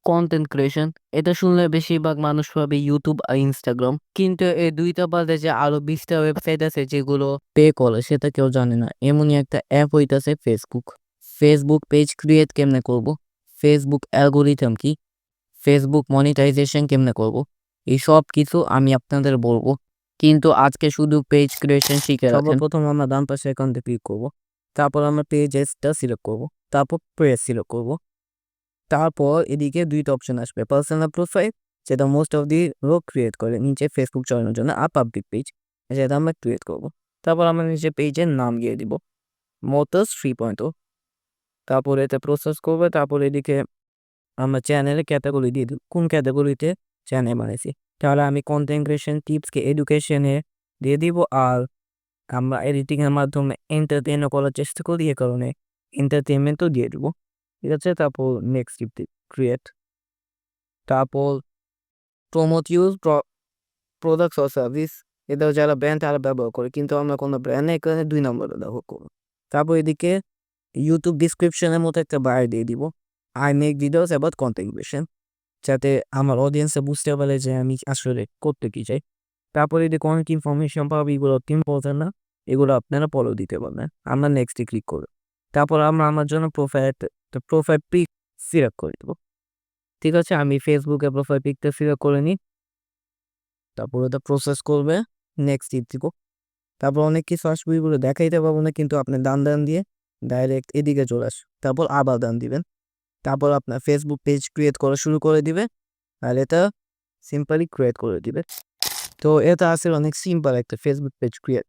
Content creation. এটা শুনলে বেশিরভাগ মানুষ ভাবে ইউটিউব আর ইনস্টাগ্রাম, কিন্তু এই দুইটা বাদে যে আরো 20টা ওয়েবসাইট আছে যেগুলো পে করে সেটা কেউ জানে না। এমনই একটা অ্যাপ হইতাছে ফেসবুক। ফেসবুক পেজ ক্রিয়েট কেমনে করব, ফেসবুক অ্যালগোরিথম কি, ফেসবুক মনিটাইজেশন কেমনে করব, এই সব কিছু আমি আপনাদের বলবো। কিন্তু আজকে শুধু পেজ ক্রিয়েশন শিখে রাখেন। সর্বপ্রথম আমরা ডান পাশে অ্যাকাউন্টে ক্লিক করব, তারপর আমরা পেজেসটা সিলেক্ট করব, তারপর পেজ সিলেক্ট করব। তারপর এদিকে দুইটা অপশন আসবে, পার্সোনাল প্রোফাইল যেটা মোস্ট অফ দি লোক ক্রিয়েট করে নিচে ফেসবুক চালানোর জন্য, আর পাবলিক পেজ যেটা আমরা ক্রিয়েট করব। তারপর আমরা নিচে পেজের নাম দিয়ে দিব মোটরস 3.0। তারপর এতে প্রসেস করবে। তারপর এদিকে আমরা চ্যানেলের ক্যাটাগরি দিয়ে দিব, কোন ক্যাটাগরিতে চ্যানেল বানাইছি। তাহলে আমি কন্টেন্ট ক্রিয়েশন টিপসকে এডুকেশনে দিয়ে দিব, আর আমরা এডিটিংয়ের মাধ্যমে এন্টারটেইনও করার চেষ্টা করি, এ কারণে এন্টারটেনমেন্টও দিয়ে দিব। ঠিক আছে, তারপর নেক্সট টিপ ক্রিয়েট, তারপর promote use products or service. এটা যারা ব্র্যান্ড তারা ব্যবহার করে, কিন্তু আমরা কোনো ব্র্যান্ড নেই, কারণে 2 নম্বরে ব্যবহার করবো। তারপর এদিকে ইউটিউব ডিসক্রিপশনের মতো একটা বায়ো দিয়ে দিব, I make videos about content creation, যাতে আমার অডিয়েন্সে বুঝতে পারে যে আমি আসলে করতে কি চাই। তারপরে এদিকে অনেক ইনফরমেশন পাবো, এগুলো ইম্পর্টেন্ট না, এগুলো আপনারা ফলো দিতে পারবেন। আমরা নেক্সটে ক্লিক করব। তারপর আমরা আমার জন্য প্রোফাইল পিক সিলেক্ট করে দেবো। ঠিক আছে, আমি ফেসবুকে প্রোফাইল পিকটা সিলেক্ট করে নিই। তারপর ওটা প্রসেস করবে, নেক্সট দিব। তারপর অনেক কিছু আসবে, এগুলো দেখাইতে পারবো না, কিন্তু আপনি ডান দিয়ে ডাইরেক্ট এদিকে চলে আসবে, তারপর আবার ডান দিবেন। তারপর আপনার ফেসবুক পেজ ক্রিয়েট করা শুরু করে দিবে, আর এটা সিম্পলি ক্রিয়েট করে দিবে। তো এটা আসলে অনেক সিম্পল একটা ফেসবুক পেজ ক্রিয়েট।